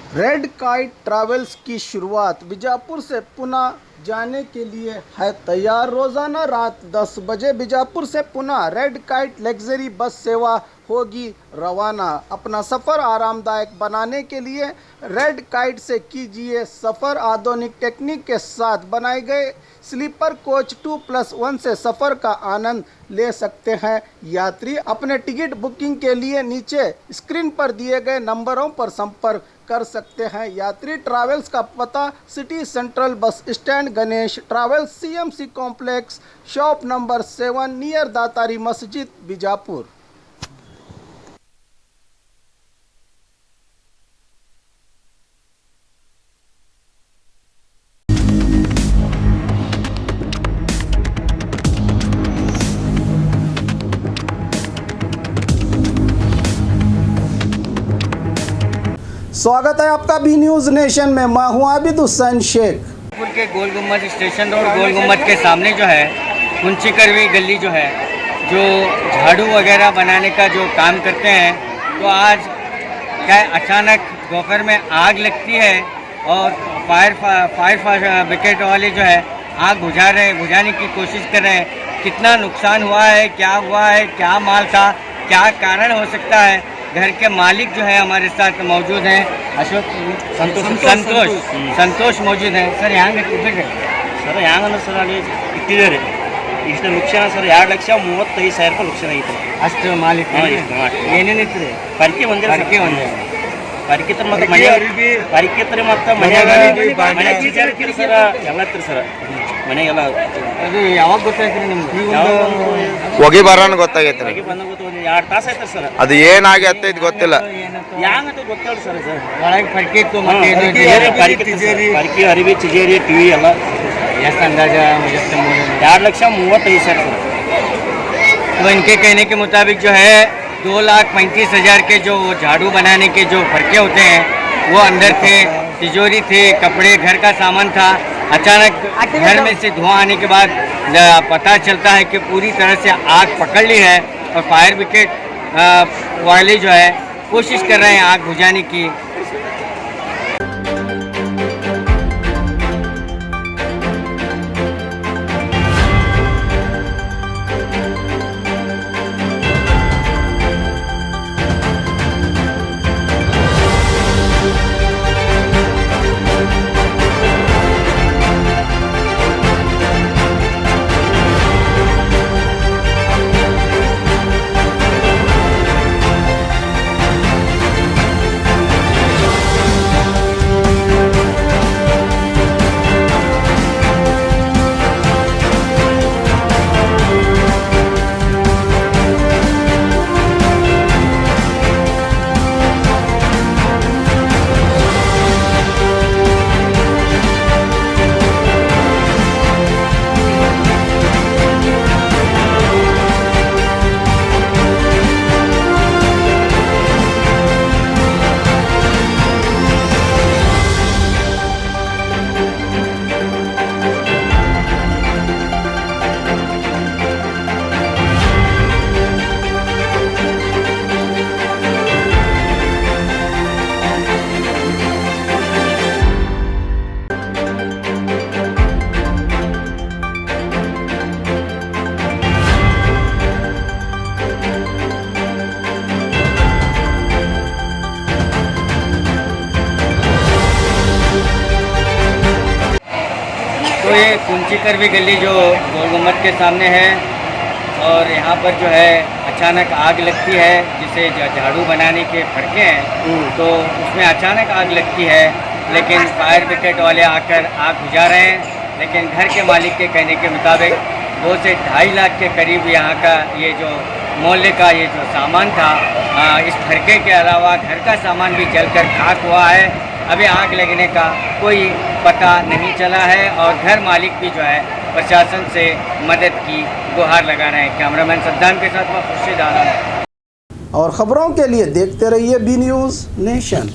Red kite travels की शुरुआत बीजापुर से पुणे जाने के लिए है तैयार। रोज़ाना रात 10 बजे बीजापुर से Pune red kite luxury bus सेवा होगी रवाना। अपना सफ़र आरामदायक बनाने के लिए रेड काइट से कीजिए सफ़र। आधुनिक टेक्निक के साथ बनाए गए स्लीपर कोच 2+1 से सफ़र का आनंद ले सकते हैं। यात्री अपने टिकट बुकिंग के लिए नीचे स्क्रीन पर दिए गए नंबरों पर संपर्क कर सकते हैं। यात्री ट्रैवल्स का पता city central bus stand, Ganesh travels, CMC complex, shop number 7 near Datari मस्जिद, बीजापुर। स्वागत है आपका बी न्यूज़ नेशन में। मैं हूं आबिद हुसैन शेख। के गोल गुम्बद स्टेशन रोड गोल गुम्बद के सामने जो है कुंची करवी गली जो है, जो झाड़ू वगैरह बनाने का जो काम करते हैं, तो आज क्या अचानक दोपहर में आग लगती है और फायर ब्रिगेड वाले जो है आग बुझाने की कोशिश कर रहे हैं। कितना नुकसान हुआ है, क्या हुआ है, क्या माल था, क्या कारण हो सकता है। घर के मालिक जो है हमारे साथ मौजूद हैं, अशोक संतोष मौजूद हैं। सर यहाँ ಸರ್ ಹ್ಯಾಂಗಂದ್ರೆ ಸರ್ ಅಲ್ಲಿ ಇಟ್ಟಿದ್ದಾರೆ ಇಷ್ಟು ನುಕ್ಸಾನ ಸರ್ 2,35,000 ರೂಪಾಯಿ ನುಕ್ಸಾನ ಐತೆ ಅಷ್ಟು ಮಾಲಿಕ್ ಏನೇನಿತ್ತು ರೀ? ಪರಿಕೆ ಒಂದೇ ಪರಿಕೆ ಒಂದೇ ಪರಿಕೆ ಮತ್ತೆ ಮನೆ ಪರಿಕೆ ತರ ಮತ್ತೆ ಮನೆಯಾಗ ಸರ್ ಎಲ್ಲ ಇತ್ತು ಸರ್ ಮನೆಗೆಲ್ಲ. ಅದು ಯಾವಾಗ ಗೊತ್ತಾಯ್ತು ನಿಮ್ಗೆ? ಹೊಗೆ ಬರೋಣ ಗೊತ್ತಾಗೈತೆ. ಹೊಗೆ ಬಂದ ಗೊತ್ತು ಒಂದು 2 ತಾಸು ಆಯ್ತು ಸರ್. ಅದು ಏನಾಗಿ ಹತ್ತೈತೆ ಗೊತ್ತಿಲ್ಲ. ಹ್ಯಾಂಗಂತ ಗೊತ್ತಿಲ್ಲ ಸರ್. ಒಳಗೆ ಪರಿಕೆ ಇತ್ತು, ಪರಿಕೆ ಅರಿವಿ ಚಿಜೇರಿ ಟಿವಿ ಎಲ್ಲ. ಎಷ್ಟು अंदाजा? 2,35,000 सर। तो इनके कहने के मुताबिक जो है 2,35,000 के जो झाड़ू बनाने के जो फरके होते हैं वो अंदर थे, तिजोरी थे, कपड़े, घर का सामान था। अचानक घर में से धुआं आने के बाद पता चलता है कि पूरी तरह से आग पकड़ ली है और फायर ब्रिगेड वाले जो है कोशिश कर रहे हैं आग बुझाने की। तो ये कुंची करवी गली जो गोल गुम्बद के सामने है और यहाँ पर जो है अचानक आग लगती है, जिसे झाड़ू बनाने के फड़के हैं, तो उसमें अचानक आग लगती है। लेकिन फायर ब्रिगेड वाले आकर आग बुझा रहे हैं। लेकिन घर के मालिक के कहने के मुताबिक 2 से 2.5 लाख के करीब यहाँ का ये जो मोहल्ले का ये जो सामान था, इस फड़के के अलावा घर का सामान भी जलकर खाक हुआ है। अभी आग लगने का कोई पता नहीं चला है और घर मालिक भी जो है प्रशासन से मदद की गुहार लगा रहे हैं। कैमरामैन सद्दाम के साथ मैं खुर्शीद आलम। और ख़बरों के लिए देखते रहिए बी न्यूज़ नेशन।